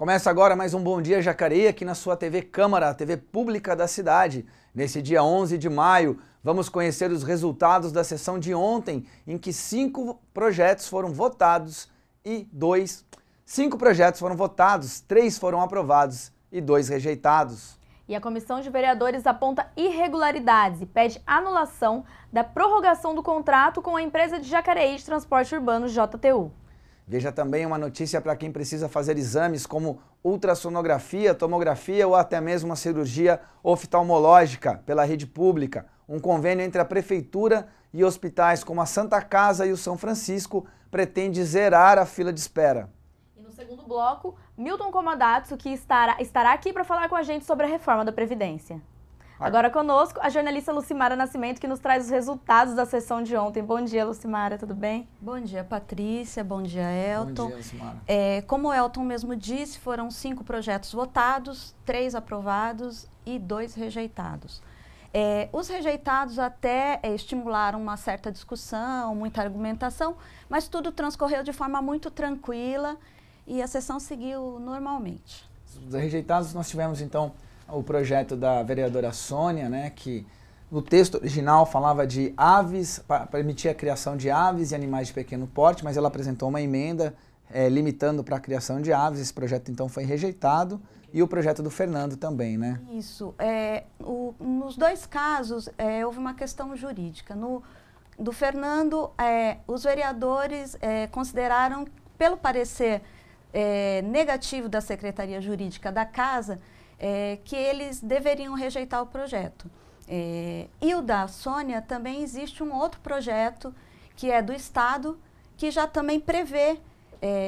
Começa agora mais um Bom Dia Jacareí aqui na sua TV Câmara, a TV pública da cidade. Nesse dia 11 de maio, vamos conhecer os resultados da sessão de ontem, em que 5 projetos foram votados e 3 foram aprovados e 2 rejeitados. E a Comissão de Vereadores aponta irregularidades e pede anulação da prorrogação do contrato com a empresa de Jacareí de Transporte Urbano JTU. Veja também uma notícia para quem precisa fazer exames como ultrassonografia, tomografia ou até mesmo uma cirurgia oftalmológica pela rede pública. Um convênio entre a Prefeitura e hospitais como a Santa Casa e o São Francisco pretende zerar a fila de espera. E no segundo bloco, Milton Komadatsu, que estará aqui para falar com a gente sobre a reforma da Previdência. Agora conosco, a jornalista Lucimara Nascimento, que nos traz os resultados da sessão de ontem. Bom dia, Lucimara, tudo bem? Bom dia, Patrícia. Bom dia, Elton. Bom dia, Lucimara. Como o Elton mesmo disse, foram 5 projetos votados, 3 aprovados e 2 rejeitados. Os rejeitados até estimularam uma certa discussão, muita argumentação, mas tudo transcorreu de forma muito tranquila e a sessão seguiu normalmente. Os rejeitados nós tivemos então o projeto da vereadora Sônia, né, que no texto original falava de aves, permitia a criação de aves e animais de pequeno porte, mas ela apresentou uma emenda limitando para a criação de aves. Esse projeto então foi rejeitado e o projeto do Fernando também, né? Isso. Nos 2 casos houve uma questão jurídica. Do Fernando, os vereadores consideraram, pelo parecer negativo da Secretaria Jurídica da Casa, que eles deveriam rejeitar o projeto. E o da Sônia, também existe um outro projeto, que é do Estado, que já também prevê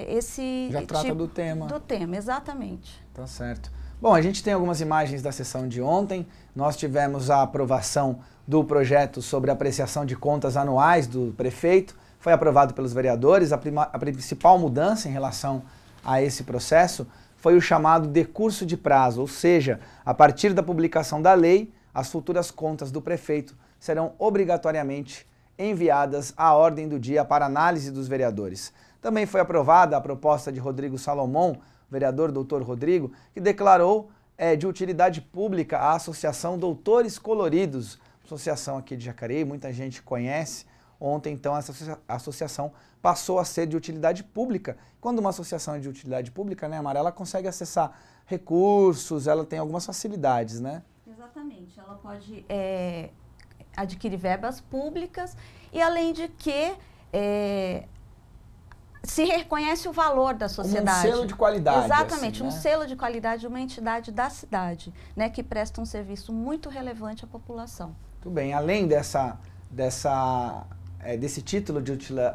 esse já trata tipo do tema. Do tema, exatamente. Tá certo. Bom, a gente tem algumas imagens da sessão de ontem. Nós tivemos a aprovação do projeto sobre apreciação de contas anuais do prefeito. Foi aprovado pelos vereadores. A principal mudança em relação a esse processo foi o chamado decurso de prazo, ou seja, a partir da publicação da lei, as futuras contas do prefeito serão obrigatoriamente enviadas à ordem do dia para análise dos vereadores. Também foi aprovada a proposta de Rodrigo Salomão, vereador doutor Rodrigo, que declarou de utilidade pública a Associação Doutores Coloridos, associação aqui de Jacareí, muita gente conhece. Ontem, então, essa associação passou a ser de utilidade pública. Quando uma associação é de utilidade pública, né, Amara, ela consegue acessar recursos, ela tem algumas facilidades, né? Exatamente. Ela pode adquirir verbas públicas e, além de que, se reconhece o valor da sociedade. Como um selo de qualidade. Exatamente, assim, né? Um selo de qualidade de uma entidade da cidade, né, que presta um serviço muito relevante à população. Tudo bem. Além desse título de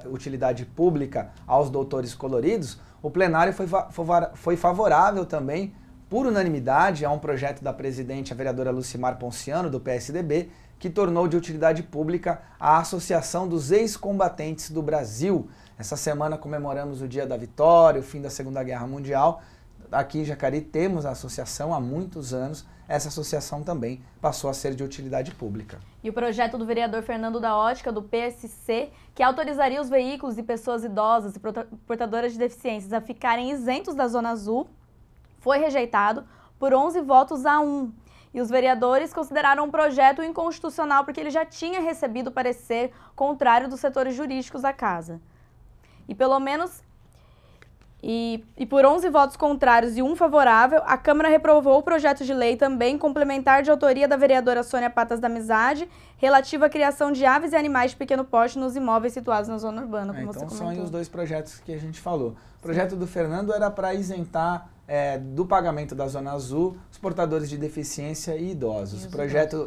utilidade pública aos doutores coloridos, o plenário foi favorável também, por unanimidade, a um projeto da presidente, a vereadora Lucimar Ponciano, do PSDB, que tornou de utilidade pública a Associação dos Ex-Combatentes do Brasil. Essa semana comemoramos o Dia da Vitória, o fim da Segunda Guerra Mundial. Aqui em Jacareí temos a associação há muitos anos. Essa associação também passou a ser de utilidade pública. E o projeto do vereador Fernando da Ótica, do PSC, que autorizaria os veículos de pessoas idosas e portadoras de deficiências a ficarem isentos da Zona Azul, foi rejeitado por 11 votos a 1. E os vereadores consideraram o projeto inconstitucional porque ele já tinha recebido parecer contrário dos setores jurídicos da Casa. E por 11 votos contrários e 1 favorável, a Câmara reprovou o projeto de lei também complementar de autoria da vereadora Sônia Patas da Amizade, relativa à criação de aves e animais de pequeno porte nos imóveis situados na zona urbana, como você comentou. Então são os 2 projetos que a gente falou. O projeto do Fernando era para isentar do pagamento da Zona Azul os portadores de deficiência e idosos.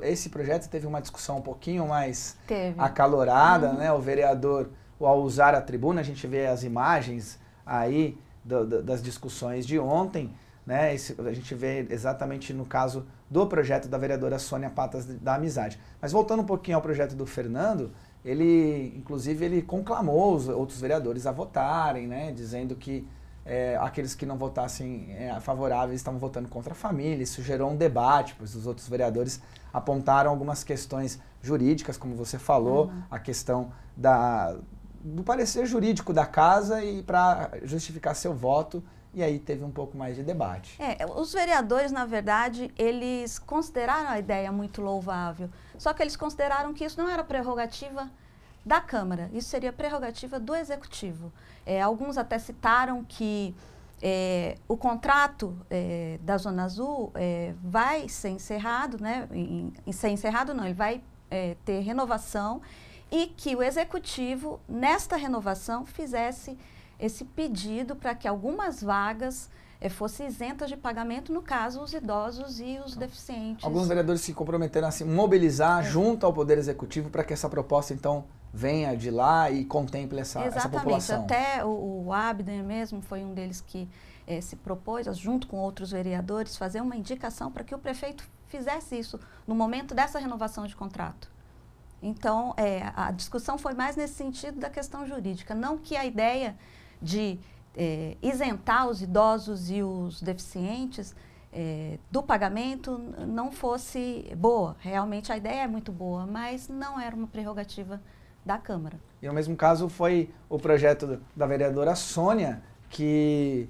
Esse projeto teve uma discussão um pouquinho mais acalorada, né? O vereador, ao usar a tribuna, a gente vê as imagens aí das discussões de ontem, né? A gente vê exatamente no caso do projeto da vereadora Sônia Patas da Amizade. Mas voltando um pouquinho ao projeto do Fernando, inclusive ele conclamou os outros vereadores a votarem, né? Dizendo que aqueles que não votassem favoráveis estavam votando contra a família. Isso gerou um debate, pois os outros vereadores apontaram algumas questões jurídicas, como você falou, a questão do parecer jurídico da casa, e para justificar seu voto e aí teve um pouco mais de debate. Os vereadores, na verdade, eles consideraram a ideia muito louvável, só que eles consideraram que isso não era prerrogativa da Câmara, isso seria prerrogativa do Executivo. Alguns até citaram que o contrato da Zona Azul vai ser encerrado, né? Ser encerrado não, ele vai ter renovação e que o Executivo, nesta renovação, fizesse esse pedido para que algumas vagas fossem isentas de pagamento, no caso, os idosos e os deficientes. Alguns vereadores se comprometeram a se mobilizar junto ao Poder Executivo para que essa proposta, então, venha de lá e contemple essa população. Até o Abner mesmo foi um deles que se propôs, junto com outros vereadores, fazer uma indicação para que o prefeito fizesse isso no momento dessa renovação de contrato. Então, a discussão foi mais nesse sentido da questão jurídica, não que a ideia de isentar os idosos e os deficientes do pagamento não fosse boa. Realmente a ideia é muito boa, mas não era uma prerrogativa da Câmara. E no mesmo caso foi o projeto da vereadora Sônia, que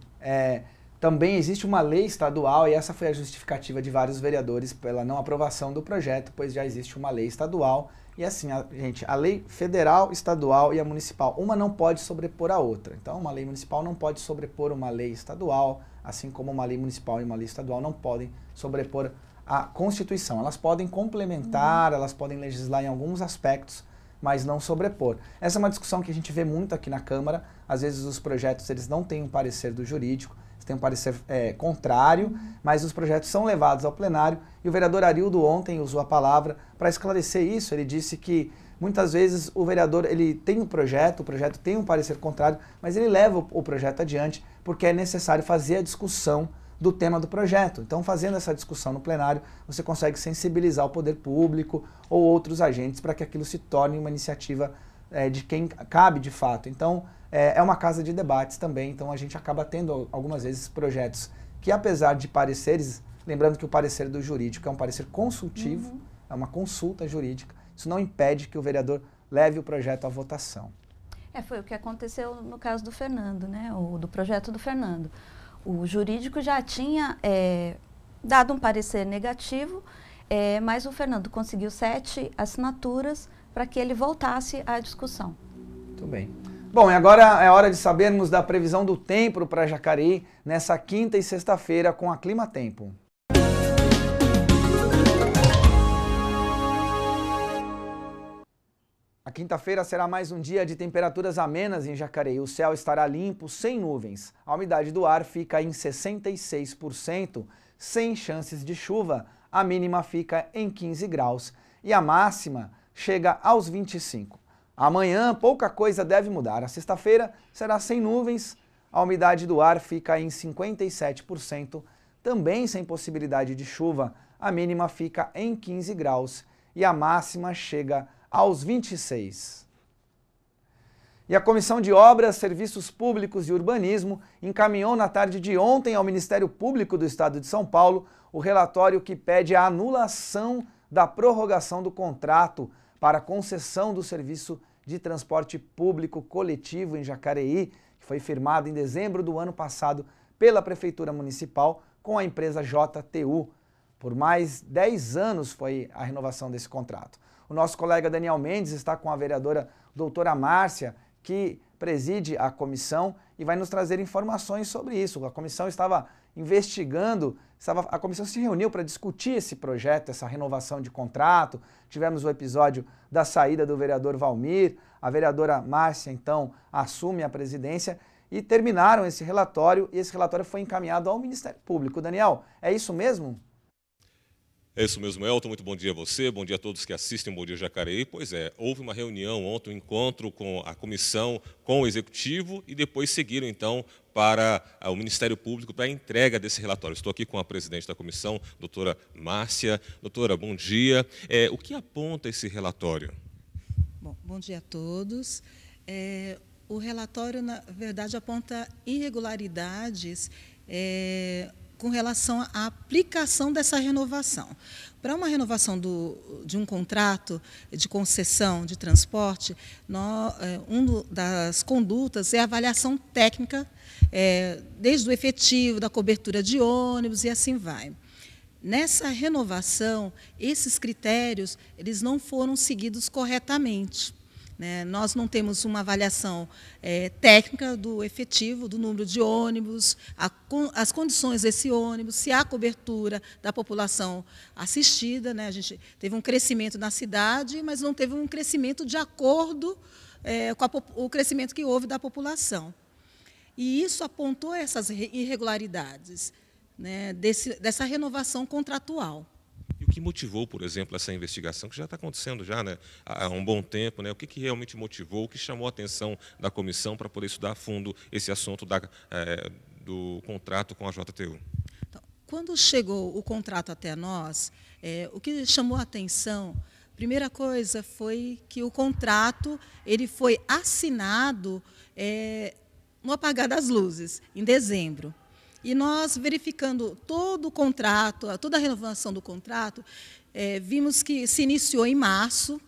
também existe uma lei estadual, e essa foi a justificativa de vários vereadores pela não aprovação do projeto, pois já existe uma lei estadual. E assim, gente, a lei federal, estadual e a municipal, uma não pode sobrepor a outra. Então, uma lei municipal não pode sobrepor uma lei estadual, assim como uma lei municipal e uma lei estadual não podem sobrepor a Constituição. Elas podem complementar, elas podem legislar em alguns aspectos, mas não sobrepor. Essa é uma discussão que a gente vê muito aqui na Câmara. Às vezes os projetos eles não têm um parecer do jurídico, eles têm um parecer contrário, mas os projetos são levados ao plenário e o vereador Arildo ontem usou a palavra para esclarecer isso. Ele disse que muitas vezes o vereador ele tem um projeto, o projeto tem um parecer contrário, mas ele leva o projeto adiante porque é necessário fazer a discussão do tema do projeto. Então, fazendo essa discussão no plenário, você consegue sensibilizar o poder público ou outros agentes para que aquilo se torne uma iniciativa de quem cabe de fato. Então, é uma casa de debates também, então a gente acaba tendo algumas vezes projetos que, apesar de pareceres, lembrando que o parecer do jurídico é um parecer consultivo, é uma consulta jurídica, isso não impede que o vereador leve o projeto à votação. Foi o que aconteceu no caso do Fernando, né? Do projeto do Fernando. O jurídico já tinha dado um parecer negativo, mas o Fernando conseguiu 7 assinaturas para que ele voltasse à discussão. Muito bem. Bom, e agora é hora de sabermos da previsão do tempo para Jacareí nessa quinta e sexta-feira com a Clima Tempo. A quinta-feira será mais um dia de temperaturas amenas em Jacareí. O céu estará limpo, sem nuvens. A umidade do ar fica em 66%, sem chances de chuva. A mínima fica em 15 graus e a máxima chega aos 25. Amanhã, pouca coisa deve mudar. A sexta-feira será sem nuvens. A umidade do ar fica em 57%, também sem possibilidade de chuva. A mínima fica em 15 graus e a máxima chega aos 26. E a Comissão de Obras, Serviços Públicos e Urbanismo encaminhou na tarde de ontem ao Ministério Público do Estado de São Paulo o relatório que pede a anulação da prorrogação do contrato para a concessão do serviço de transporte público coletivo em Jacareí, que foi firmado em dezembro do ano passado pela Prefeitura Municipal com a empresa JTU. Por mais 10 anos foi a renovação desse contrato. O nosso colega Daniel Mendes está com a vereadora doutora Márcia, que preside a comissão e vai nos trazer informações sobre isso. A comissão estava investigando, a comissão se reuniu para discutir esse projeto, essa renovação de contrato. Tivemos o episódio da saída do vereador Valmir, a vereadora Márcia então assume a presidência e terminaram esse relatório e esse relatório foi encaminhado ao Ministério Público. Daniel, é isso mesmo? É isso mesmo, Elton. Muito bom dia a você, bom dia a todos que assistem Bom Dia Jacareí. Pois é, houve uma reunião ontem, um encontro com a comissão, com o Executivo e depois seguiram, então, para o Ministério Público para a entrega desse relatório. Estou aqui com a presidente da comissão, doutora Márcia. Doutora, bom dia. O que aponta esse relatório? Bom dia a todos. O relatório, na verdade, aponta irregularidades com relação à aplicação dessa renovação. Para uma renovação de um contrato de concessão de transporte, uma das condutas é a avaliação técnica, desde o efetivo, da cobertura de ônibus e assim vai. Nessa renovação, esses critérios eles não foram seguidos corretamente. Nós não temos uma avaliação técnica do efetivo, do número de ônibus, as condições desse ônibus, se há cobertura da população assistida. A gente teve um crescimento na cidade, mas não teve um crescimento de acordo com o crescimento que houve da população. E isso apontou essas irregularidades, dessa renovação contratual. E o que motivou, por exemplo, essa investigação, que já está acontecendo já, há um bom tempo, o que realmente motivou, o que chamou a atenção da comissão para poder estudar a fundo esse assunto do contrato com a JTU? Então, quando chegou o contrato até nós, o que chamou a atenção, primeira coisa foi que o contrato ele foi assinado no apagar das luzes, em dezembro. E nós, verificando todo o contrato, toda a renovação do contrato, vimos que se iniciou em março,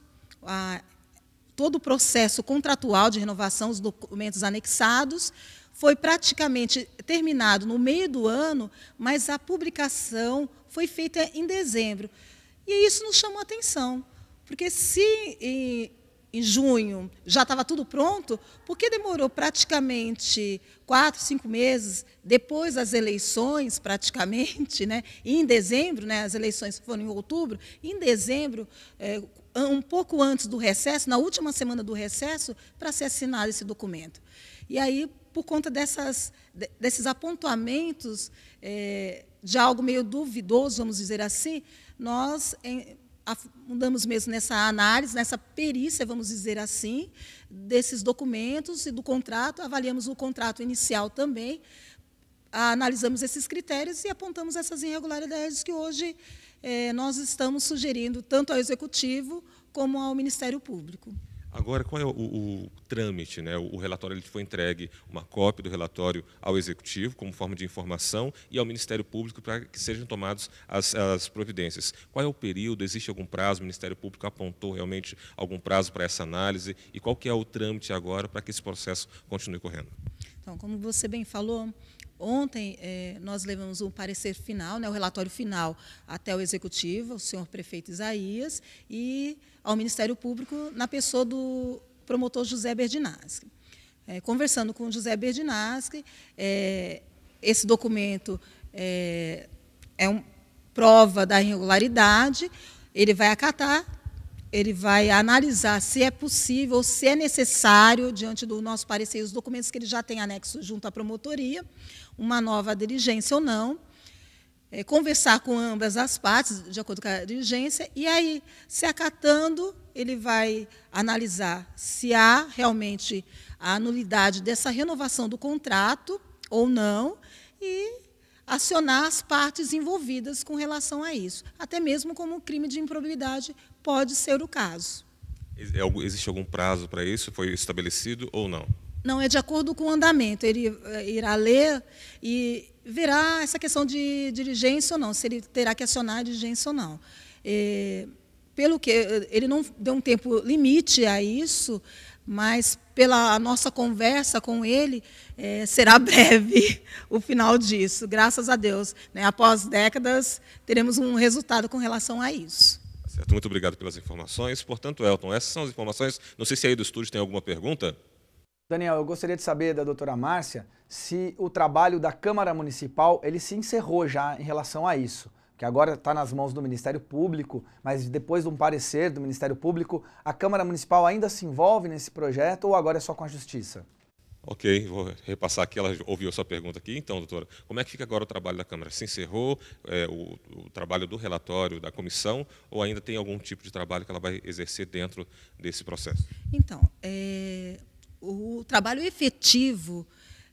todo o processo contratual de renovação, os documentos anexados, foi praticamente terminado no meio do ano, mas a publicação foi feita em dezembro. E isso nos chamou a atenção, porque se em junho já estava tudo pronto, porque demorou praticamente 4, 5 meses, depois das eleições, praticamente, e em dezembro, as eleições foram em outubro, em dezembro, um pouco antes do recesso, na última semana do recesso, para ser assinado esse documento. E aí, por conta desses apontamentos de algo meio duvidoso, vamos dizer assim, nós mudamos mesmo nessa análise, nessa perícia, vamos dizer assim, desses documentos e do contrato, avaliamos o contrato inicial também, analisamos esses critérios e apontamos essas irregularidades que hoje nós estamos sugerindo tanto ao Executivo como ao Ministério Público. Agora, qual é o trâmite? O relatório ele foi entregue, uma cópia do relatório ao Executivo, como forma de informação, e ao Ministério Público para que sejam tomadas as providências. Qual é o período? Existe algum prazo? O Ministério Público apontou realmente algum prazo para essa análise? E qual que é o trâmite agora para que esse processo continue correndo? Então, como você bem falou, ontem nós levamos o parecer final, o relatório final, até o Executivo, o senhor prefeito Isaías, e ao Ministério Público, na pessoa do promotor José Berdinaschi. Conversando com o José Berdinaschi, esse documento prova da irregularidade, ele vai acatar, ele vai analisar se é possível, se é necessário, diante do nosso parecer, os documentos que ele já tem anexo junto à promotoria, uma nova diligência ou não, conversar com ambas as partes, de acordo com a diligência, e aí, se acatando, ele vai analisar se há realmente a nulidade dessa renovação do contrato ou não, e acionar as partes envolvidas com relação a isso. Até mesmo como crime de improbidade pode ser o caso. Existe algum prazo para isso? Foi estabelecido ou não? Não, é de acordo com o andamento. Ele irá ler e verá essa questão de diligência ou não, se ele terá que acionar a diligência ou não. Pelo que ele não deu um tempo limite a isso, mas pela nossa conversa com ele, será breve o final disso, graças a Deus. Após décadas, teremos um resultado com relação a isso. Certo, muito obrigado pelas informações. Portanto, Elton, essas são as informações. Não sei se aí do estúdio tem alguma pergunta. Daniel, eu gostaria de saber da doutora Márcia se o trabalho da Câmara Municipal ele se encerrou já em relação a isso, que agora está nas mãos do Ministério Público, mas depois de um parecer do Ministério Público, a Câmara Municipal ainda se envolve nesse projeto ou agora é só com a Justiça? Ok, vou repassar aqui, ela ouviu a sua pergunta aqui. Então, doutora, como é que fica agora o trabalho da Câmara? Se encerrou o trabalho do relatório da comissão ou ainda tem algum tipo de trabalho que ela vai exercer dentro desse processo? Então, o trabalho efetivo,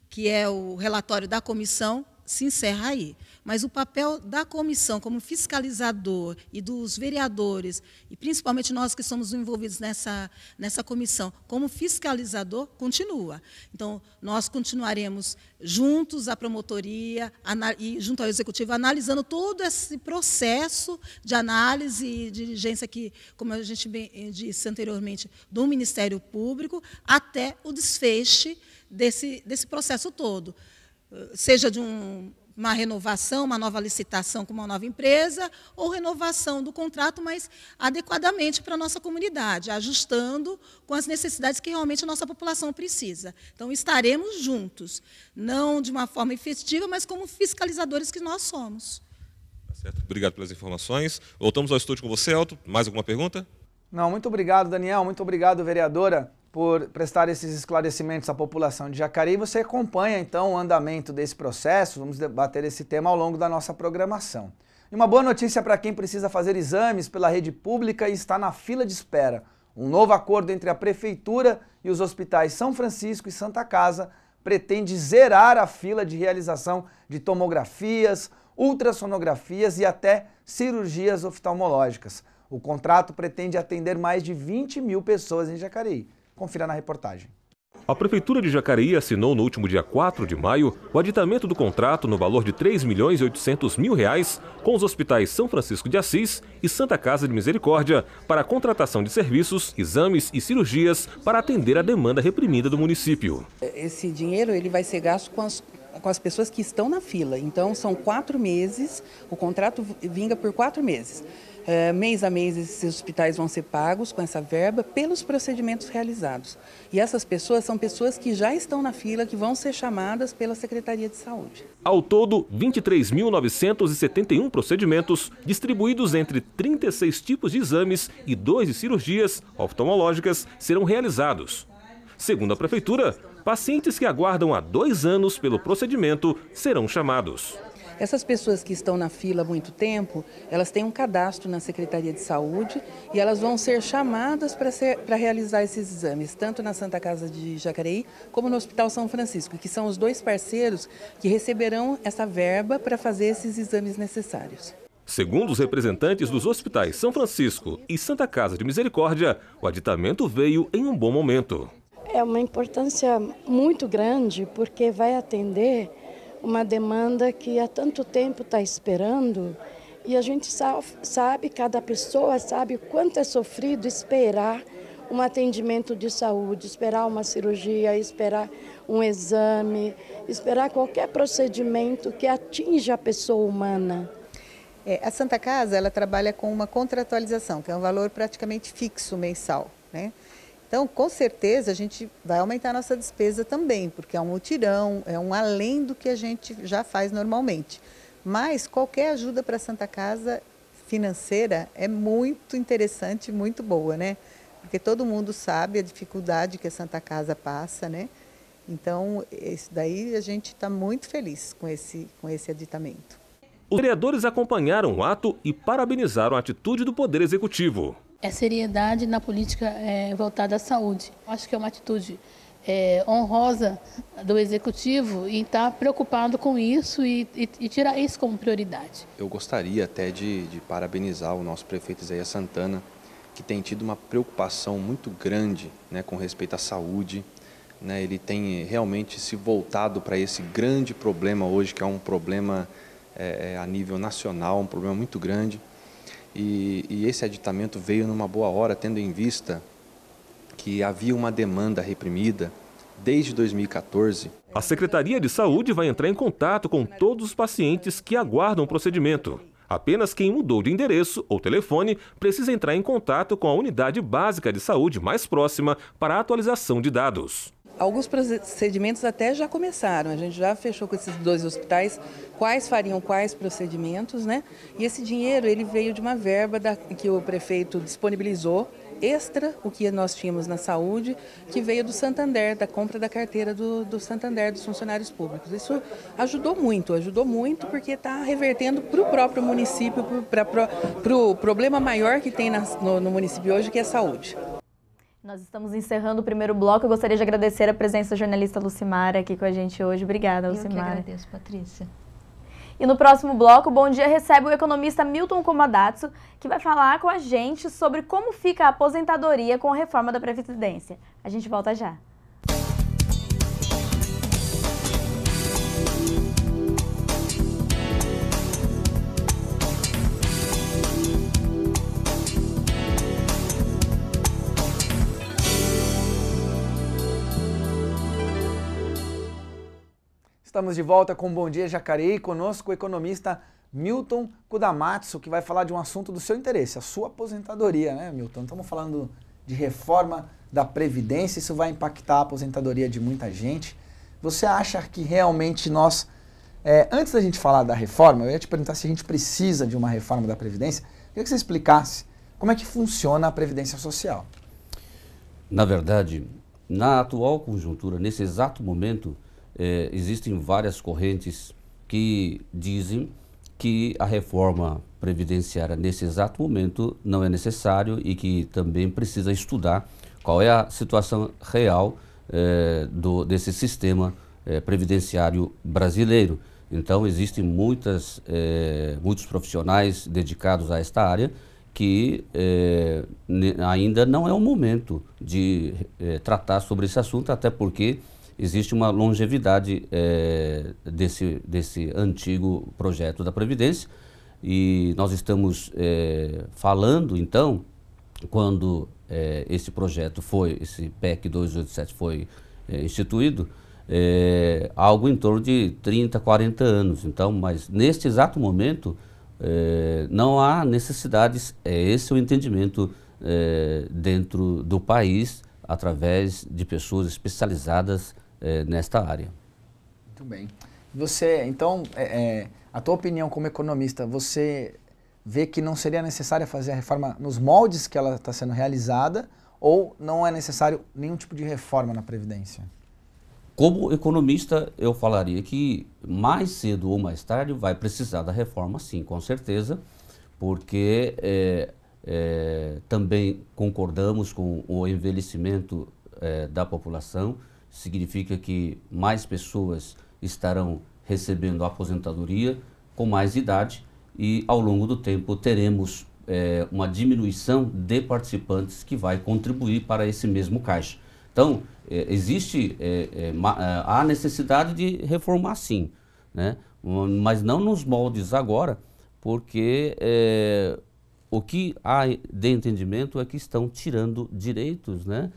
que é o relatório da comissão, se encerra aí. Mas o papel da comissão como fiscalizador e dos vereadores, e principalmente nós que somos envolvidos nessa comissão, como fiscalizador, continua. Então, nós continuaremos juntos à promotoria e junto ao executivo, analisando todo esse processo de análise e diligência que, como a gente bem disse anteriormente, do Ministério Público, até o desfecho desse processo todo. Seja de uma renovação, uma nova licitação com uma nova empresa, ou renovação do contrato, mas adequadamente para a nossa comunidade, ajustando com as necessidades que realmente a nossa população precisa. Então, estaremos juntos, não de uma forma efetiva, mas como fiscalizadores que nós somos. Tá certo. Obrigado pelas informações. Voltamos ao estúdio com você, Elton. Mais alguma pergunta? Não, muito obrigado, Daniel. Muito obrigado, vereadora, por prestar esses esclarecimentos à população de Jacareí. Você acompanha, então, o andamento desse processo. Vamos debater esse tema ao longo da nossa programação. E uma boa notícia para quem precisa fazer exames pela rede pública e está na fila de espera. Um novo acordo entre a Prefeitura e os hospitais São Francisco e Santa Casa pretende zerar a fila de realização de tomografias, ultrassonografias e até cirurgias oftalmológicas. O contrato pretende atender mais de 20 mil pessoas em Jacareí. Confira na reportagem. A Prefeitura de Jacareí assinou no último dia 4 de maio o aditamento do contrato no valor de R$ 3.800.000 com os hospitais São Francisco de Assis e Santa Casa de Misericórdia para a contratação de serviços, exames e cirurgias para atender a demanda reprimida do município. Esse dinheiro ele vai ser gasto com as pessoas que estão na fila. Então, são 4 meses, o contrato vinga por 4 meses. Mês a mês, esses hospitais vão ser pagos com essa verba pelos procedimentos realizados. E essas pessoas são pessoas que já estão na fila, que vão ser chamadas pela Secretaria de Saúde. Ao todo, 23.971 procedimentos, distribuídos entre 36 tipos de exames e 2 de cirurgias oftalmológicas, serão realizados. Segundo a Prefeitura, pacientes que aguardam há 2 anos pelo procedimento serão chamados. Essas pessoas que estão na fila há muito tempo, elas têm um cadastro na Secretaria de Saúde e elas vão ser chamadas para realizar esses exames, tanto na Santa Casa de Jacareí como no Hospital São Francisco, que são os 2 parceiros que receberão essa verba para fazer esses exames necessários. Segundo os representantes dos hospitais São Francisco e Santa Casa de Misericórdia, o aditamento veio em um bom momento. É uma importância muito grande porque vai atender uma demanda que há tanto tempo está esperando e a gente sabe, cada pessoa sabe o quanto é sofrido esperar um atendimento de saúde, esperar uma cirurgia, esperar um exame, esperar qualquer procedimento que atinja a pessoa humana. A Santa Casa ela trabalha com uma contratualização, que é um valor praticamente fixo mensal, né? Então, com certeza, a gente vai aumentar a nossa despesa também, porque é um mutirão, é um além do que a gente já faz normalmente. Mas qualquer ajuda para a Santa Casa financeira é muito interessante, muito boa, né? Porque todo mundo sabe a dificuldade que a Santa Casa passa, né? Então, isso daí a gente está muito feliz com esse aditamento. Os vereadores acompanharam o ato e parabenizaram a atitude do Poder Executivo. É seriedade na política voltada à saúde. Acho que é uma atitude honrosa do Executivo e estar preocupado com isso e tirar isso como prioridade. Eu gostaria até de parabenizar o nosso prefeito Isaías Santana, que tem tido uma preocupação muito grande, né, com respeito à saúde. Né, ele tem realmente se voltado para esse grande problema hoje, que é um problema a nível nacional, um problema muito grande. E esse aditamento veio numa boa hora, tendo em vista que havia uma demanda reprimida desde 2014. A Secretaria de Saúde vai entrar em contato com todos os pacientes que aguardam o procedimento. Apenas quem mudou de endereço ou telefone precisa entrar em contato com a unidade básica de saúde mais próxima para a atualização de dados. Alguns procedimentos até já começaram, a gente já fechou com esses 2 hospitais quais fariam quais procedimentos, né? E esse dinheiro ele veio de uma verba que o prefeito disponibilizou, extra o que nós tínhamos na saúde, que veio do Santander, da compra da carteira do Santander, dos funcionários públicos. Isso ajudou muito porque está revertendo para o próprio município, para o problema maior que tem no município hoje, que é a saúde. Nós estamos encerrando o primeiro bloco. Eu gostaria de agradecer a presença da jornalista Lucimara aqui com a gente hoje. Obrigada, Lucimara. Eu que agradeço, Patrícia. E no próximo bloco, o Bom Dia recebe o economista Milton Komadatsu, que vai falar com a gente sobre como fica a aposentadoria com a reforma da Previdência. A gente volta já. Estamos de volta com o Bom Dia Jacareí, conosco o economista Milton Komadatsu, que vai falar de um assunto do seu interesse, a sua aposentadoria, né, Milton? Estamos falando de reforma da Previdência, isso vai impactar a aposentadoria de muita gente. Você acha que realmente nós, antes da gente falar da reforma, eu ia te perguntar se a gente precisa de uma reforma da Previdência, eu queria que você explicasse como é que funciona a Previdência Social. Na verdade, na atual conjuntura, nesse exato momento, existem várias correntes que dizem que a reforma previdenciária nesse exato momento não é necessário e que também precisa estudar qual é a situação real desse sistema previdenciário brasileiro. Então existem muitos profissionais dedicados a esta área que ainda não é o momento de tratar sobre esse assunto, até porque existe uma longevidade desse antigo projeto da Previdência e nós estamos falando, então, quando esse projeto esse PEC 287 foi instituído, algo em torno de 30, 40 anos. Então, mas neste exato momento, não há necessidades, esse é o entendimento dentro do país, através de pessoas especializadas nesta área. Muito bem. Você, então, a tua opinião como economista, você vê que não seria necessário fazer a reforma nos moldes que ela está sendo realizada ou não é necessário nenhum tipo de reforma na Previdência? Como economista, eu falaria que mais cedo ou mais tarde vai precisar da reforma, sim, com certeza, porque também concordamos com o envelhecimento da população. Significa que mais pessoas estarão recebendo a aposentadoria com mais idade e ao longo do tempo teremos uma diminuição de participantes que vai contribuir para esse mesmo caixa. Então, há necessidade de reformar sim, né? Mas não nos moldes agora, porque o que há de entendimento é que estão tirando direitos, né,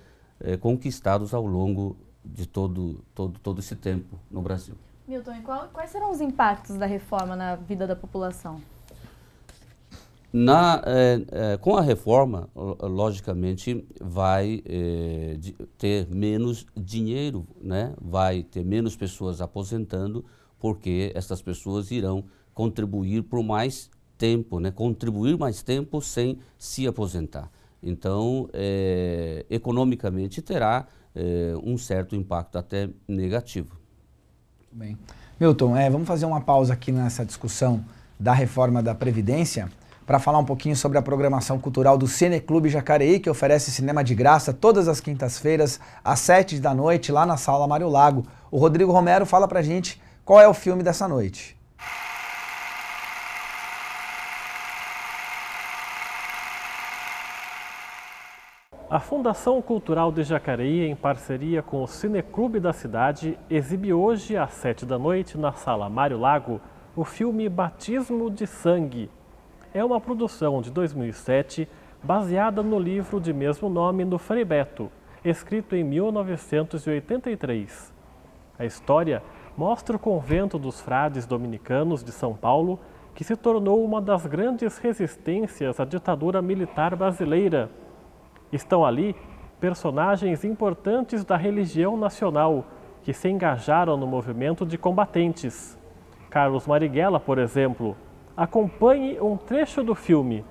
conquistados ao longo de todo esse tempo no Brasil. Milton, e quais serão os impactos da reforma na vida da população? Com a reforma, logicamente, vai ter menos dinheiro, né? Vai ter menos pessoas aposentando, porque essas pessoas irão contribuir por mais tempo, né? Contribuir mais tempo sem se aposentar. Então, economicamente, terá um certo impacto até negativo. Muito bem. Milton, vamos fazer uma pausa aqui nessa discussão da reforma da Previdência para falar um pouquinho sobre a programação cultural do Cineclube Jacareí, que oferece cinema de graça todas as quintas-feiras, às 7 da noite, lá na Sala Mário Lago. O Rodrigo Romero fala pra gente qual é o filme dessa noite. A Fundação Cultural de Jacareí, em parceria com o Cineclube da cidade, exibe hoje às 7 da noite, na Sala Mário Lago, o filme Batismo de Sangue. É uma produção de 2007, baseada no livro de mesmo nome do Frei Beto, escrito em 1983. A história mostra o convento dos frades dominicanos de São Paulo, que se tornou uma das grandes resistências à ditadura militar brasileira. Estão ali personagens importantes da religião nacional que se engajaram no movimento de combatentes. Carlos Marighella, por exemplo. Acompanhe um trecho do filme.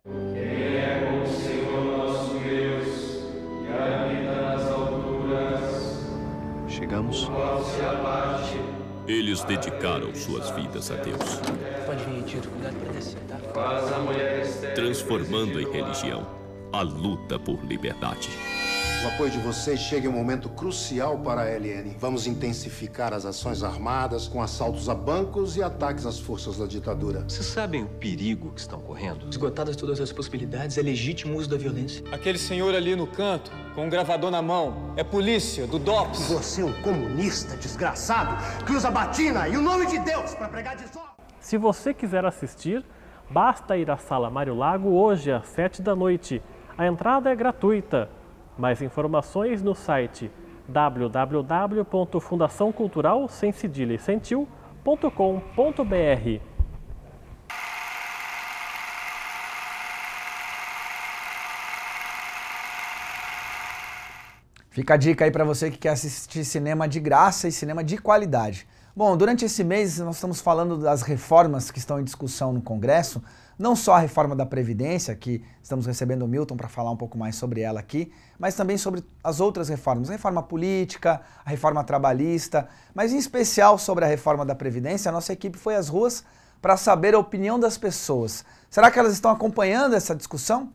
Quem é o Senhor nosso Deus, que habita nas alturas. Chegamos. Eles dedicaram suas vidas a Deus. Pode vir, Tito, cuidado para descer, tá? Transformando em religião a luta por liberdade. O apoio de vocês chega em um momento crucial para a LN. Vamos intensificar as ações armadas com assaltos a bancos e ataques às forças da ditadura. Vocês sabem o perigo que estão correndo? Esgotadas todas as possibilidades, é legítimo o uso da violência. Aquele senhor ali no canto, com um gravador na mão, é polícia, do DOPS. Você é um comunista desgraçado que usa batina e o nome de Deus para pregar desordem. Se você quiser assistir, basta ir à Sala Mário Lago hoje às 7 da noite. A entrada é gratuita. Mais informações no site www.fundaçãoculturalsemcedilhaecentil.com.br. Fica a dica aí para você que quer assistir cinema de graça e cinema de qualidade. Bom, durante esse mês nós estamos falando das reformas que estão em discussão no Congresso, não só a reforma da Previdência, que estamos recebendo o Milton para falar um pouco mais sobre ela aqui, mas também sobre as outras reformas, a reforma política, a reforma trabalhista, mas em especial sobre a reforma da Previdência, a nossa equipe foi às ruas para saber a opinião das pessoas. Será que elas estão acompanhando essa discussão?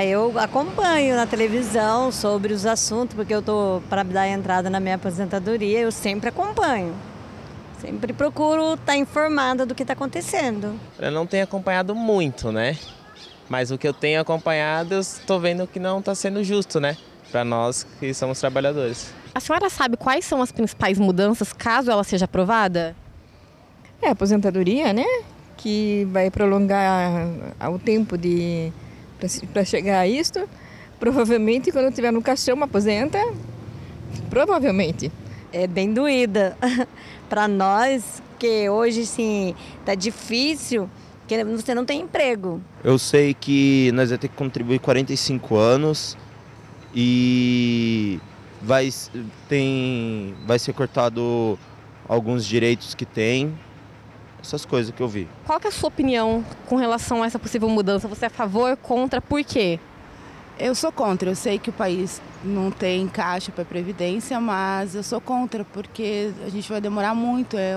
Eu acompanho na televisão sobre os assuntos, porque eu estou para dar entrada na minha aposentadoria, eu sempre acompanho. Sempre procuro estar informada do que está acontecendo. Eu não tenho acompanhado muito, né? Mas o que eu tenho acompanhado, eu estou vendo que não está sendo justo, né? Para nós que somos trabalhadores. A senhora sabe quais são as principais mudanças caso ela seja aprovada? A aposentadoria, né? Que vai prolongar o tempo para chegar a isto. Provavelmente quando tiver no caixão aposenta, provavelmente. É bem doída para nós, que hoje sim tá difícil, porque você não tem emprego. Eu sei que nós vamos ter que contribuir 45 anos e vai ser cortado alguns direitos que tem. Essas coisas que eu vi. Qual que é a sua opinião com relação a essa possível mudança? Você é a favor, contra, por quê? Eu sou contra. Eu sei que o país não tem caixa para previdência, mas eu sou contra porque a gente vai demorar muito. É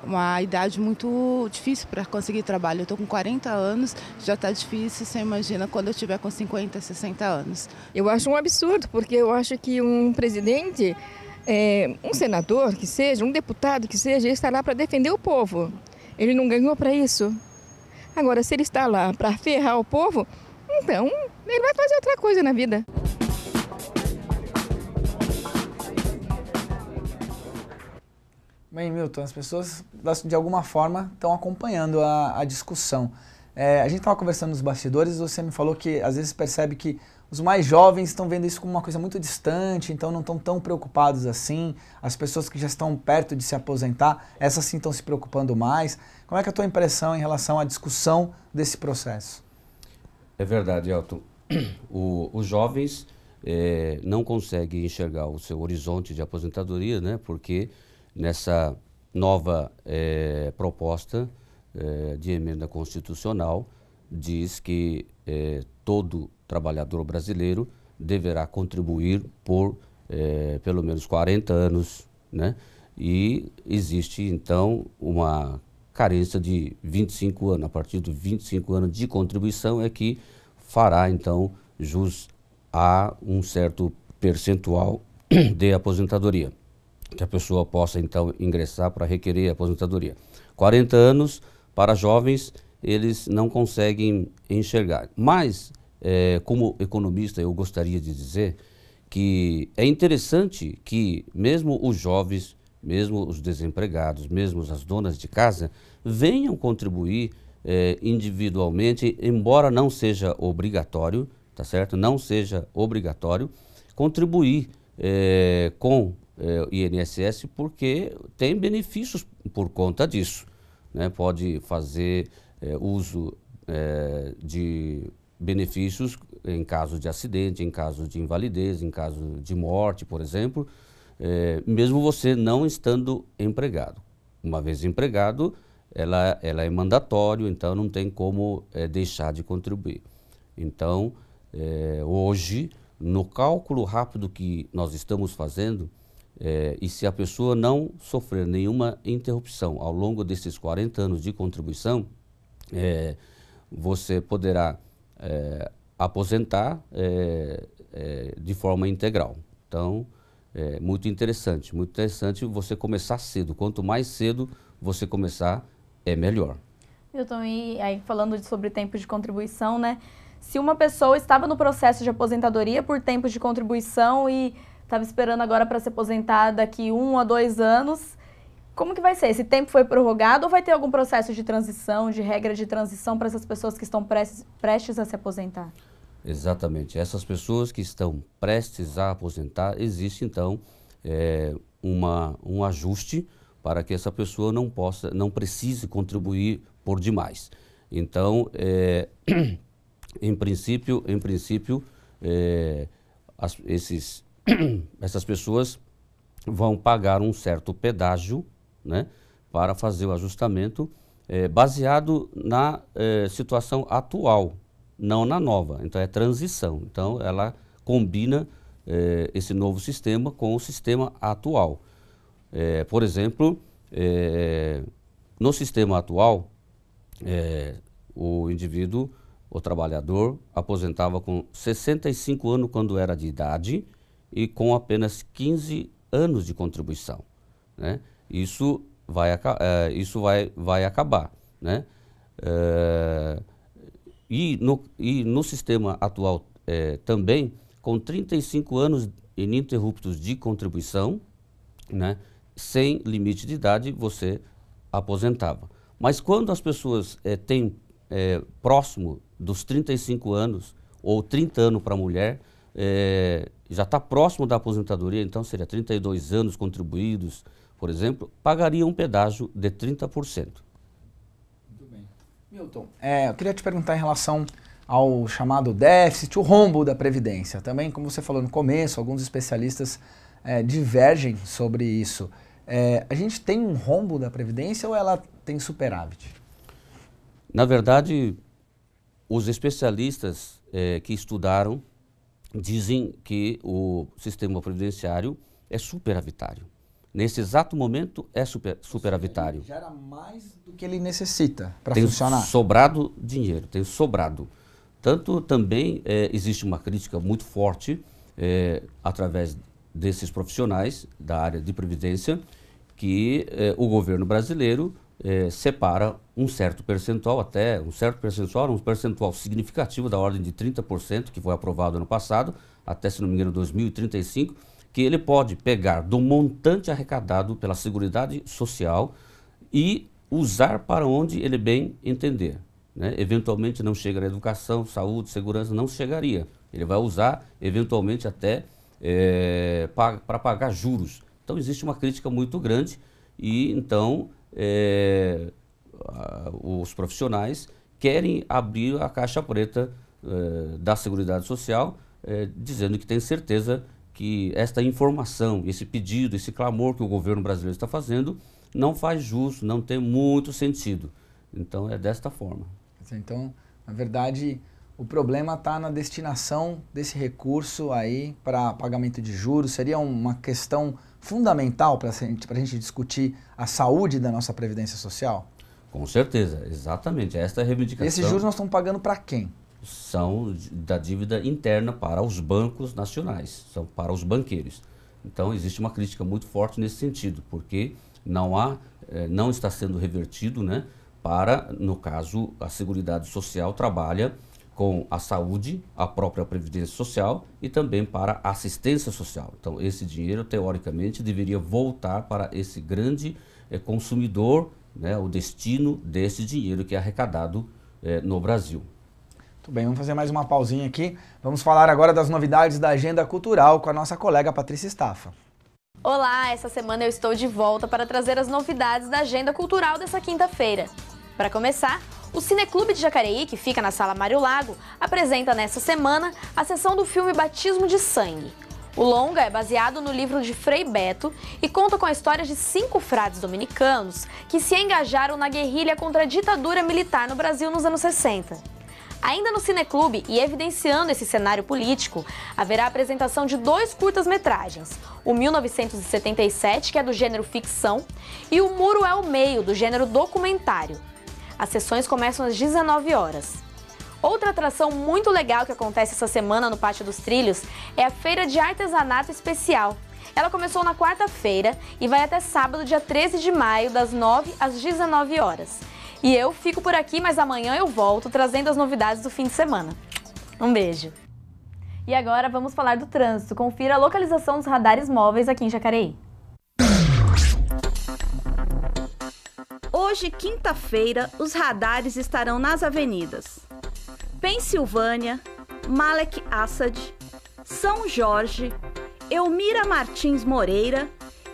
uma idade muito difícil para conseguir trabalho. Eu estou com 40 anos, já está difícil. Você imagina quando eu estiver com 50, 60 anos. Eu acho um absurdo, porque eu acho que um presidente, um senador que seja, um deputado que seja, ele está lá para defender o povo. Ele não ganhou para isso. Agora, se ele está lá para ferrar o povo, então ele vai fazer outra coisa na vida. Bem, Milton, as pessoas de alguma forma estão acompanhando a discussão. A gente estava conversando nos bastidores e você me falou que às vezes percebe que os mais jovens estão vendo isso como uma coisa muito distante, então não estão tão preocupados assim. As pessoas que já estão perto de se aposentar, essas sim estão se preocupando mais. Como é que é a tua impressão em relação à discussão desse processo? É verdade, Elton. Os jovens não conseguem enxergar o seu horizonte de aposentadoria, né? Porque nessa nova proposta de emenda constitucional diz que todo trabalhador brasileiro deverá contribuir por pelo menos 40 anos, né? E existe, então, uma carência de 25 anos. A partir de 25 anos de contribuição é que fará, então, jus a um certo percentual de aposentadoria, que a pessoa possa, então, ingressar para requerer a aposentadoria. 40 anos, para jovens, eles não conseguem enxergar. Mas, como economista, eu gostaria de dizer que é interessante que mesmo os jovens, mesmo os desempregados, mesmo as donas de casa, venham contribuir individualmente, embora não seja obrigatório, tá certo? Não seja obrigatório contribuir com o INSS, porque tem benefícios por conta disso, né? Pode fazer uso de benefícios em caso de acidente, em caso de invalidez, em caso de morte, por exemplo, mesmo você não estando empregado. Uma vez empregado, ela é mandatório, então não tem como deixar de contribuir. Então, hoje, no cálculo rápido que nós estamos fazendo, e se a pessoa não sofrer nenhuma interrupção ao longo desses 40 anos de contribuição, você poderá aposentar de forma integral. Então, é muito interessante você começar cedo. Quanto mais cedo você começar, é melhor. Milton, e aí falando sobre tempo de contribuição, né? Se uma pessoa estava no processo de aposentadoria por tempo de contribuição e estava esperando agora para se aposentar daqui 1 a 2 anos, como que vai ser? Esse tempo foi prorrogado ou vai ter algum processo de transição, de regra de transição para essas pessoas que estão prestes a se aposentar? Exatamente. Essas pessoas que estão prestes a aposentar, existe então um ajuste para que essa pessoa não precise contribuir por demais. Então, em princípio, essas pessoas vão pagar um certo pedágio, né, para fazer o ajustamento baseado na situação atual, não na nova. Então é transição. Então ela combina esse novo sistema com o sistema atual. Por exemplo, no sistema atual, o indivíduo, o trabalhador, aposentava com 65 anos quando era de idade e com apenas 15 anos de contribuição, né? Isso vai acabar, né? E no sistema atual também, com 35 anos ininterruptos de contribuição, né, sem limite de idade, você aposentava. Mas quando as pessoas têm próximo dos 35 anos, ou 30 anos para a mulher, já está próximo da aposentadoria, então seria 32 anos contribuídos, por exemplo, pagaria um pedágio de 30%. Muito bem. Milton, eu queria te perguntar em relação ao chamado déficit, o rombo da Previdência. Também, como você falou no começo, alguns especialistas divergem sobre isso. A gente tem um rombo da Previdência ou ela tem superávit? Na verdade, os especialistas que estudaram dizem que o sistema previdenciário é superavitário. Nesse exato momento é superavitário. Ele gera mais do que ele necessita para Tem funcionar. sobrado dinheiro, tem sobrado. Tanto também existe uma crítica muito forte através desses profissionais da área de previdência que o governo brasileiro separa um certo percentual, um percentual significativo da ordem de 30%, que foi aprovado ano passado, até, se não me engano, 2035, que ele pode pegar do montante arrecadado pela Seguridade Social e usar para onde ele bem entender, né? Eventualmente não chega na educação, saúde, segurança, não chegaria. Ele vai usar, eventualmente, até para pagar juros. Então, existe uma crítica muito grande e, então, os profissionais querem abrir a caixa preta da Seguridade Social, dizendo que tem certeza que esta informação, esse pedido, esse clamor que o governo brasileiro está fazendo não faz jus, não tem muito sentido. Então é desta forma. Então, na verdade, o problema está na destinação desse recurso aí para pagamento de juros. Seria uma questão fundamental para a gente discutir a saúde da nossa Previdência Social? Com certeza, exatamente. Esta é a reivindicação. Esses juros nós estamos pagando para quem? São da dívida interna para os bancos nacionais, são para os banqueiros. Então existe uma crítica muito forte nesse sentido, porque não está sendo revertido, né, para, no caso, a Seguridade Social trabalha com a saúde, a própria Previdência Social e também para a assistência social. Então esse dinheiro, teoricamente, deveria voltar para esse grande consumidor, né, o destino desse dinheiro que é arrecadado no Brasil. Muito bem, vamos fazer mais uma pausinha aqui. Vamos falar agora das novidades da agenda cultural com a nossa colega Patrícia Staffa. Olá, essa semana eu estou de volta para trazer as novidades da agenda cultural dessa quinta-feira. Para começar, o Cineclube de Jacareí, que fica na Sala Mário Lago, apresenta nesta semana a sessão do filme Batismo de Sangue. O longa é baseado no livro de Frei Beto e conta com a história de 5 frades dominicanos que se engajaram na guerrilha contra a ditadura militar no Brasil nos anos 60. Ainda no Cineclube, e evidenciando esse cenário político, haverá a apresentação de 2 curtas-metragens, o 1977, que é do gênero ficção, e o Muro é o Meio, do gênero documentário. As sessões começam às 19 horas. Outra atração muito legal que acontece essa semana no Pátio dos Trilhos é a Feira de Artesanato Especial. Ela começou na quarta-feira e vai até sábado, dia 13 de maio, das 9 às 19 horas. E eu fico por aqui, mas amanhã eu volto trazendo as novidades do fim de semana. Um beijo! E agora vamos falar do trânsito. Confira a localização dos radares móveis aqui em Jacareí. Hoje, quinta-feira, os radares estarão nas avenidas Pensilvânia, Malek Assad, São Jorge, Elmira Martins Moreira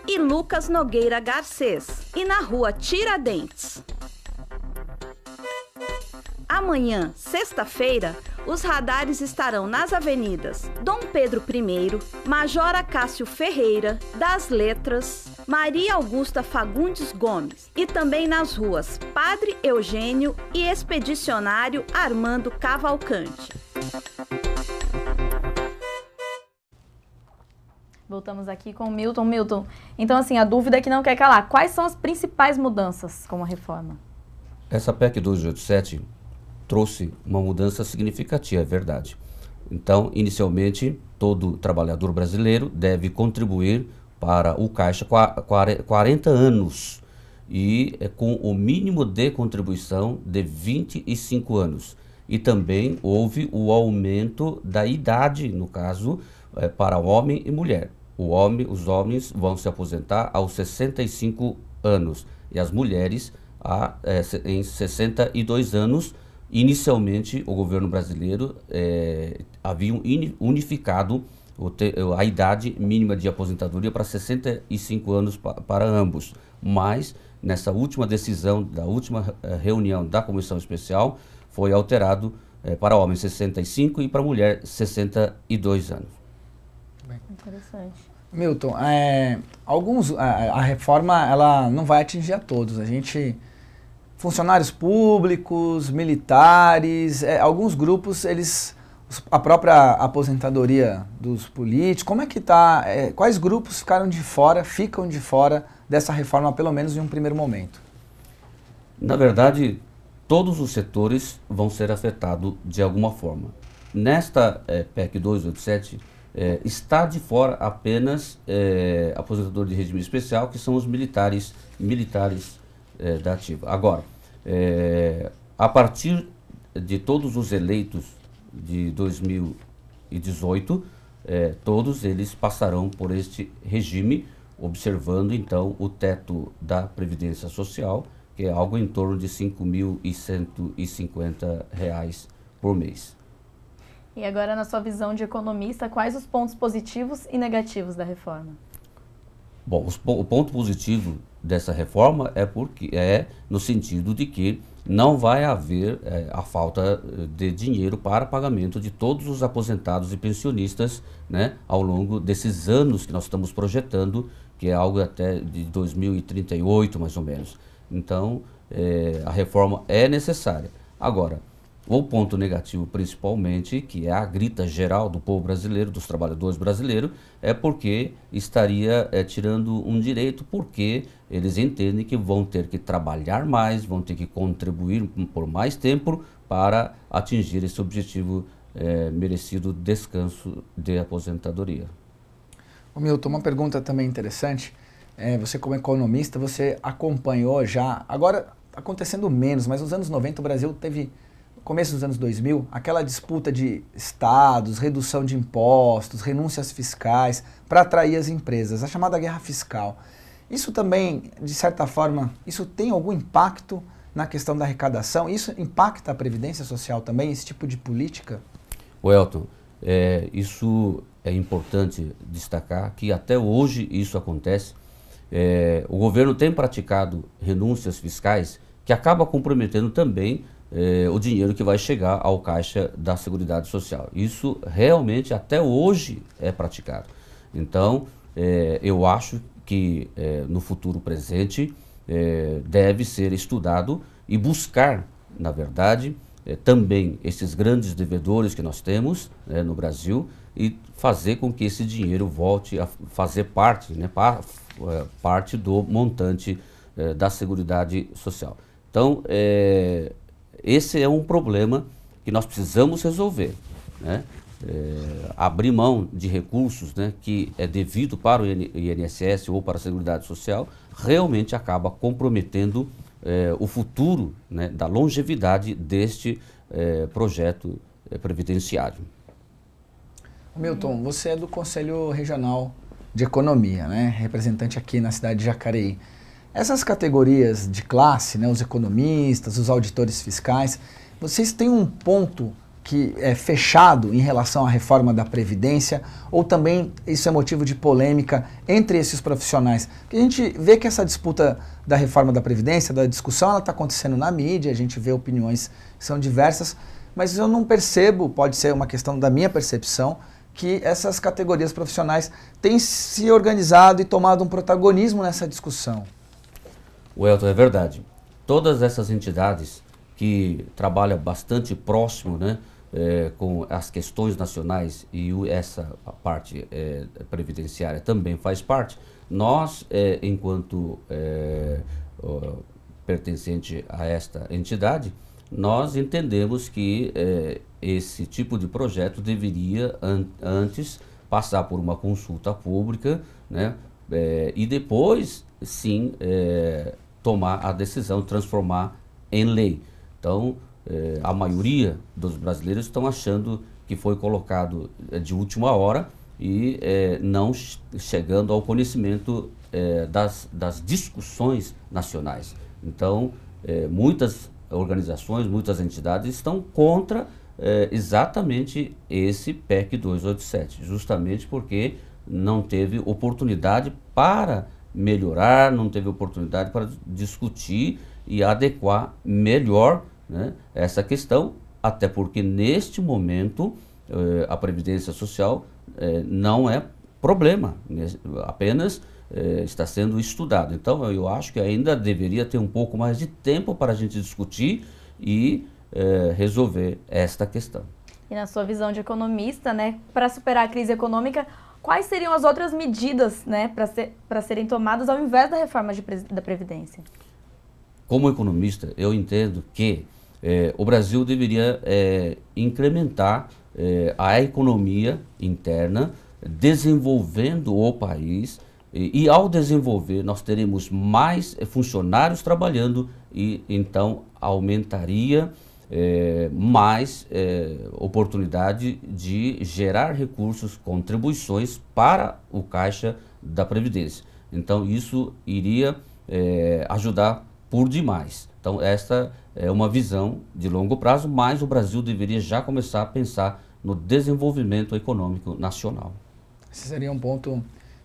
e Lucas Nogueira Garcês, e na rua Tiradentes. Amanhã, sexta-feira, os radares estarão nas avenidas Dom Pedro I, Major Acácio Ferreira, das Letras, Maria Augusta Fagundes Gomes e também nas ruas Padre Eugênio e Expedicionário Armando Cavalcante. Voltamos aqui com o Milton. Milton, então assim, a dúvida que não quer calar. Quais são as principais mudanças com a reforma? Essa PEC 287 trouxe uma mudança significativa, é verdade. Então, inicialmente, todo trabalhador brasileiro deve contribuir para o Caixa 40 anos e com o mínimo de contribuição de 25 anos. E também houve o aumento da idade, no caso, para homem e mulher. Os homens vão se aposentar aos 65 anos e as mulheres em 62 anos. Inicialmente, o governo brasileiro havia unificado a idade mínima de aposentadoria para 65 anos para ambos. Mas, nessa última decisão, da última reunião da Comissão Especial, foi alterado para homem 65 e para mulher 62 anos. Interessante. Milton, a reforma ela não vai atingir a todos. Funcionários públicos, militares, alguns grupos, a própria aposentadoria dos políticos, como é que está? Quais grupos ficam de fora dessa reforma, pelo menos em um primeiro momento? Na verdade, todos os setores vão ser afetados de alguma forma. Nesta PEC 287, está de fora apenas aposentador de regime especial, que são os militares da ativa. Agora, a partir de todos os eleitos de 2018, todos eles passarão por este regime, observando então o teto da Previdência Social, que é algo em torno de R$ 5.150 por mês. E agora, na sua visão de economista, quais os pontos positivos e negativos da reforma? Bom, o ponto positivo dessa reforma é no sentido de que não vai haver a falta de dinheiro para pagamento de todos os aposentados e pensionistas, né, ao longo desses anos que nós estamos projetando, que é algo até de 2038, mais ou menos. Então, a reforma é necessária. Agora, o ponto negativo, principalmente, que é a grita geral do povo brasileiro, dos trabalhadores brasileiros, é porque estaria tirando um direito, porque eles entendem que vão ter que trabalhar mais, vão ter que contribuir por mais tempo para atingir esse objetivo merecido descanso de aposentadoria. Ô Milton, uma pergunta também interessante. Você como economista, você acompanhou já, agora acontecendo menos, mas nos anos 90 o Brasil teve, no começo dos anos 2000, aquela disputa de estados, redução de impostos, renúncias fiscais para atrair as empresas, a chamada guerra fiscal. Isso também, de certa forma, isso tem algum impacto na questão da arrecadação? Isso impacta a Previdência Social também, esse tipo de política? Elton, isso é importante destacar que até hoje isso acontece. O governo tem praticado renúncias fiscais que acaba comprometendo também o dinheiro que vai chegar ao Caixa da Seguridade Social. Isso realmente até hoje é praticado. Então, eu acho que no futuro presente deve ser estudado e buscar, na verdade, também esses grandes devedores que nós temos no Brasil e fazer com que esse dinheiro volte a fazer parte, parte do montante da Seguridade Social. Então, esse é um problema que nós precisamos resolver, né? Abrir mão de recursos, né, que é devido para o INSS ou para a Seguridade Social, realmente acaba comprometendo o futuro, né, da longevidade deste projeto previdenciário. Milton, você é do Conselho Regional de Economia, né, representante aqui na cidade de Jacareí. Essas categorias de classe, né, os economistas, os auditores fiscais, vocês têm um ponto que é fechado em relação à reforma da Previdência, ou também isso é motivo de polêmica entre esses profissionais? Porque a gente vê que essa disputa da reforma da Previdência, da discussão, ela está acontecendo na mídia, a gente vê opiniões que são diversas, mas eu não percebo, pode ser uma questão da minha percepção, que essas categorias profissionais têm se organizado e tomado um protagonismo nessa discussão. Welton, é verdade. Todas essas entidades que trabalham bastante próximo, né, com as questões nacionais, e essa parte previdenciária também faz parte, nós, enquanto pertencente a esta entidade, nós entendemos que esse tipo de projeto deveria antes passar por uma consulta pública, né, e depois, sim, tomar a decisão, transformar em lei. Então, a maioria dos brasileiros estão achando que foi colocado de última hora e não chegando ao conhecimento das discussões nacionais. Então, muitas organizações, muitas entidades estão contra exatamente esse PEC 287, justamente porque não teve oportunidade para melhorar, não teve oportunidade para discutir e adequar melhor, né, essa questão, até porque neste momento a Previdência Social não é problema, apenas está sendo estudado. Então eu acho que ainda deveria ter um pouco mais de tempo para a gente discutir e resolver esta questão. E na sua visão de economista, né, para superar a crise econômica, quais seriam as outras medidas, né, para serem tomadas ao invés da reforma da Previdência? Como economista, eu entendo que o Brasil deveria incrementar a economia interna, desenvolvendo o país, e ao desenvolver nós teremos mais funcionários trabalhando e então aumentaria mais oportunidade de gerar recursos, contribuições para o Caixa da Previdência. Então isso iria ajudar por demais. Então esta é uma visão de longo prazo, mas o Brasil deveria já começar a pensar no desenvolvimento econômico nacional. Esse seria um ponto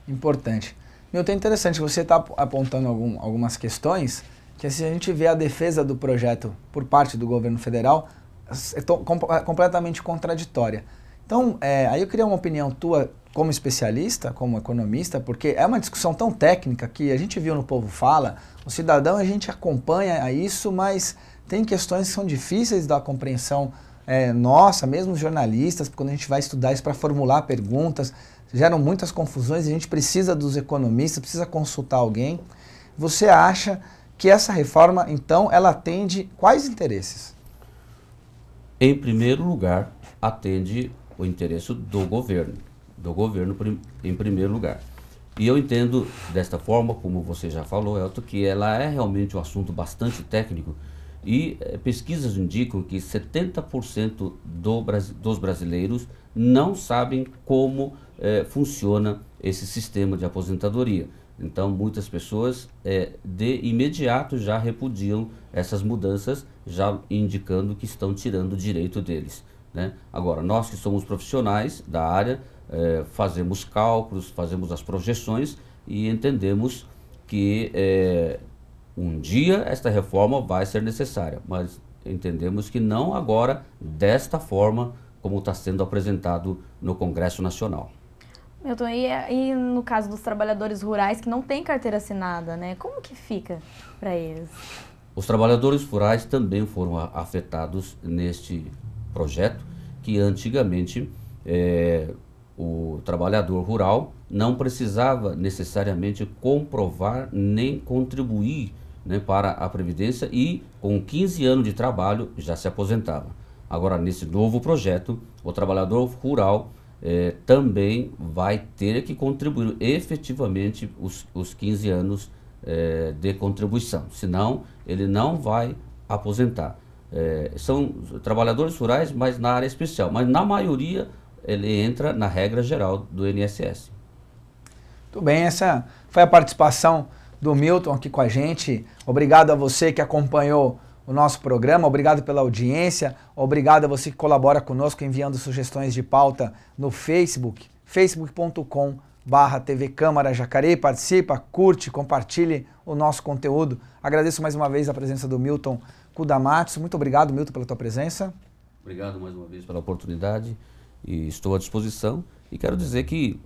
importante. Milton, é interessante, você está apontando algumas questões que, se a gente vê a defesa do projeto por parte do governo federal, é completamente contraditória. Então, aí eu queria uma opinião tua como especialista, como economista, porque é uma discussão tão técnica que a gente viu no Povo Fala, o cidadão a gente acompanha isso, mas tem questões que são difíceis da compreensão nossa, mesmo os jornalistas, quando a gente vai estudar isso para formular perguntas, geram muitas confusões e a gente precisa dos economistas, precisa consultar alguém. Você acha que essa reforma, então, ela atende quais interesses? Em primeiro lugar, atende o interesse do governo em primeiro lugar. E eu entendo desta forma, como você já falou, Elton, que ela é realmente um assunto bastante técnico e pesquisas indicam que 70% dos brasileiros não sabem como funciona esse sistema de aposentadoria. Então, muitas pessoas de imediato já repudiam essas mudanças, já indicando que estão tirando o direito deles, né? Agora, nós que somos profissionais da área, fazemos cálculos, fazemos as projeções e entendemos que um dia esta reforma vai ser necessária, mas entendemos que não agora, desta forma como está sendo apresentado no Congresso Nacional. Milton, e no caso dos trabalhadores rurais que não têm carteira assinada, né? Como que fica para eles? Os trabalhadores rurais também foram afetados neste projeto, que antigamente o trabalhador rural não precisava necessariamente comprovar nem contribuir né, para a Previdência e com 15 anos de trabalho já se aposentava. Agora, nesse novo projeto, o trabalhador rural também vai ter que contribuir efetivamente os 15 anos de contribuição, senão ele não vai aposentar. São trabalhadores rurais, mas na área especial, mas na maioria ele entra na regra geral do INSS. Muito bem, essa foi a participação do Milton aqui com a gente. Obrigado a você que acompanhou o nosso programa, obrigado pela audiência, obrigado a você que colabora conosco enviando sugestões de pauta no Facebook, facebook.com/TV Câmara Jacareí. Participa, curte, compartilhe o nosso conteúdo. Agradeço mais uma vez a presença do Milton Kudamatsu. Muito obrigado, Milton, pela tua presença. Obrigado mais uma vez pela oportunidade e estou à disposição. E quero dizer que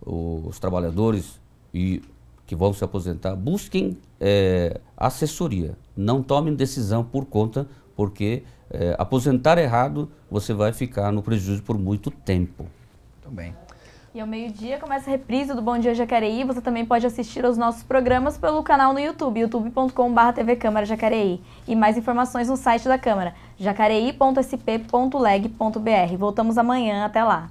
os trabalhadores que vão se aposentar, busquem assessoria. Não tomem decisão por conta, porque aposentar errado, você vai ficar no prejuízo por muito tempo. Muito bem. E ao meio-dia começa a reprise do Bom Dia Jacareí. Você também pode assistir aos nossos programas pelo canal no YouTube, youtube.com/TV Câmara Jacareí. E mais informações no site da Câmara, jacareí.sp.leg.br. Voltamos amanhã, até lá.